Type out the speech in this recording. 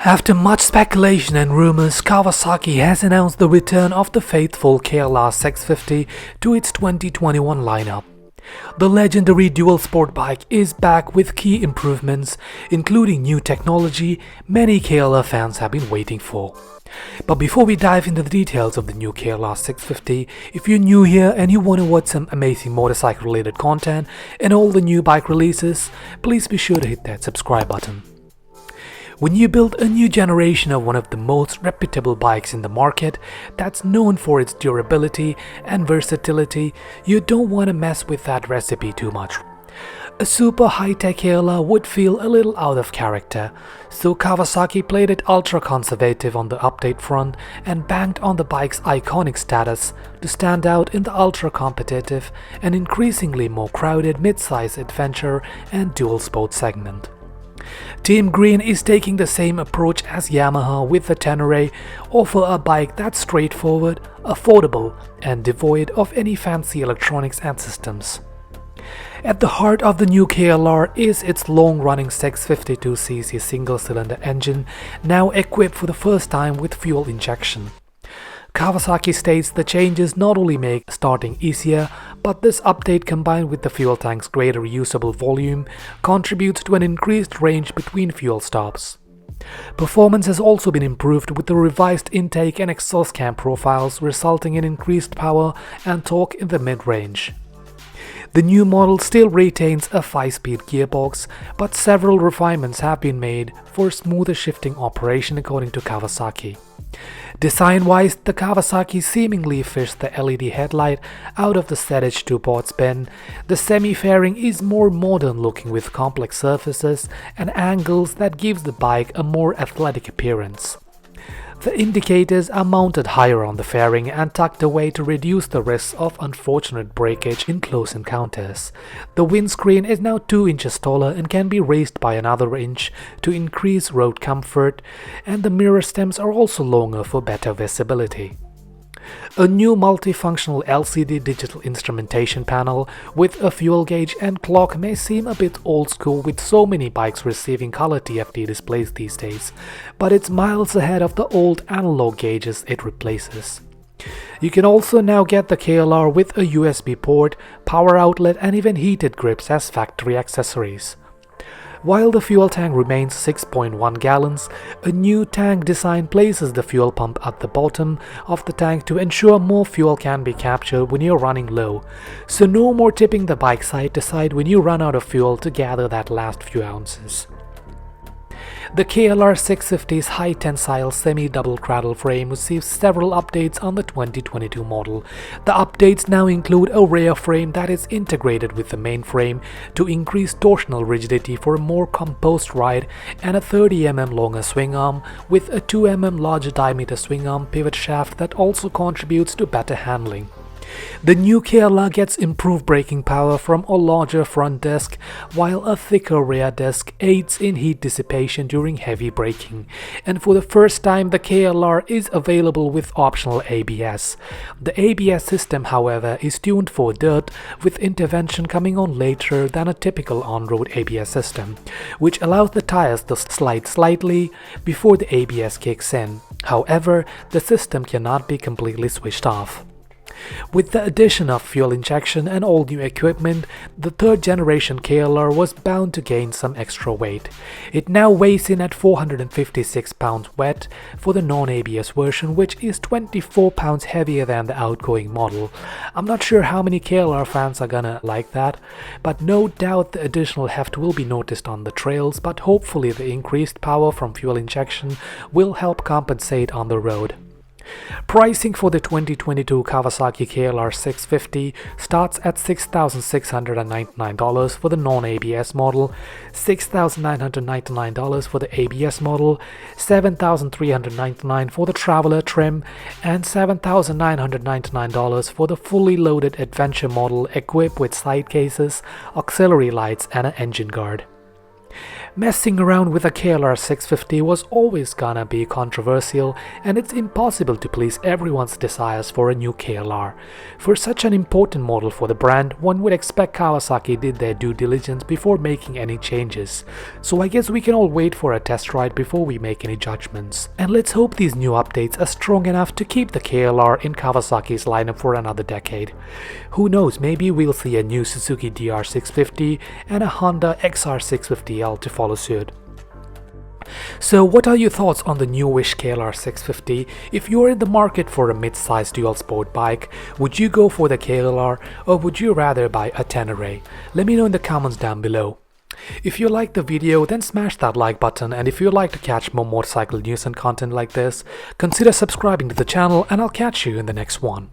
After much speculation and rumors, Kawasaki has announced the return of the faithful KLR 650 to its 2021 lineup. The legendary dual sport bike is back with key improvements, including new technology many KLR fans have been waiting for. But before we dive into the details of the new KLR 650, if you're new here and you want to watch some amazing motorcycle related content and all the new bike releases, please be sure to hit that subscribe button. When you build a new generation of one of the most reputable bikes in the market that's known for its durability and versatility, you don't want to mess with that recipe too much. A super high-tech KLR would feel a little out of character, so Kawasaki played it ultra-conservative on the update front and banked on the bike's iconic status to stand out in the ultra-competitive and increasingly more crowded mid-size adventure and dual sport segment. Team Green is taking the same approach as Yamaha with the Tenere, offer a bike that's straightforward, affordable, and devoid of any fancy electronics and systems. At the heart of the new KLR is its long-running 652cc single-cylinder engine, now equipped for the first time with fuel injection. Kawasaki states the changes not only make starting easier, but this update combined with the fuel tank's greater usable volume contributes to an increased range between fuel stops. Performance has also been improved with the revised intake and exhaust cam profiles, resulting in increased power and torque in the mid-range. The new model still retains a 5-speed gearbox, but several refinements have been made for smoother shifting operation according to Kawasaki. Design-wise, the Kawasaki seemingly fished the LED headlight out of the ZH 2-ports bin. The semi-fairing is more modern looking with complex surfaces and angles that gives the bike a more athletic appearance. The indicators are mounted higher on the fairing and tucked away to reduce the risk of unfortunate breakage in close encounters. The windscreen is now 2 inches taller and can be raised by another inch to increase road comfort, and the mirror stems are also longer for better visibility. A new multifunctional LCD digital instrumentation panel with a fuel gauge and clock may seem a bit old school with so many bikes receiving color TFT displays these days, but it's miles ahead of the old analog gauges it replaces. You can also now get the KLR with a USB port, power outlet and even heated grips as factory accessories. While the fuel tank remains 6.1 gallons, a new tank design places the fuel pump at the bottom of the tank to ensure more fuel can be captured when you're running low, so no more tipping the bike side to side when you run out of fuel to gather that last few ounces. The KLR 650's high-tensile semi-double cradle frame receives several updates on the 2022 model. The updates now include a rear frame that is integrated with the main frame to increase torsional rigidity for a more composed ride, and a 30 mm longer swing arm with a 2 mm larger diameter swing arm pivot shaft that also contributes to better handling. The new KLR gets improved braking power from a larger front disc, while a thicker rear disc aids in heat dissipation during heavy braking. And for the first time, the KLR is available with optional ABS. The ABS system, however, is tuned for dirt, with intervention coming on later than a typical on-road ABS system, which allows the tires to slide slightly before the ABS kicks in. However, the system cannot be completely switched off. With the addition of fuel injection and all new equipment, the third generation KLR was bound to gain some extra weight. It now weighs in at 456 pounds wet for the non-ABS version, which is 24 pounds heavier than the outgoing model. I'm not sure how many KLR fans are gonna like that, but no doubt the additional heft will be noticed on the trails, but hopefully the increased power from fuel injection will help compensate on the road. Pricing for the 2022 Kawasaki KLR 650 starts at $6,699 for the non-ABS model, $6,999 for the ABS model, $7,399 for the Traveler trim, and $7,999 for the fully loaded Adventure model equipped with side cases, auxiliary lights, and an engine guard. Messing around with a KLR 650 was always gonna be controversial, and it's impossible to please everyone's desires for a new KLR. For such an important model for the brand, one would expect Kawasaki did their due diligence before making any changes. So I guess we can all wait for a test ride before we make any judgments. And let's hope these new updates are strong enough to keep the KLR in Kawasaki's lineup for another decade. Who knows, maybe we'll see a new Suzuki DR650 and a Honda XR650L to follow suit. So what are your thoughts on the newish KLR 650? If you are in the market for a mid-sized dual sport bike, would you go for the KLR or would you rather buy a Tenere? Let me know in the comments down below. If you liked the video, then smash that like button, and if you'd like to catch more motorcycle news and content like this, consider subscribing to the channel, and I'll catch you in the next one.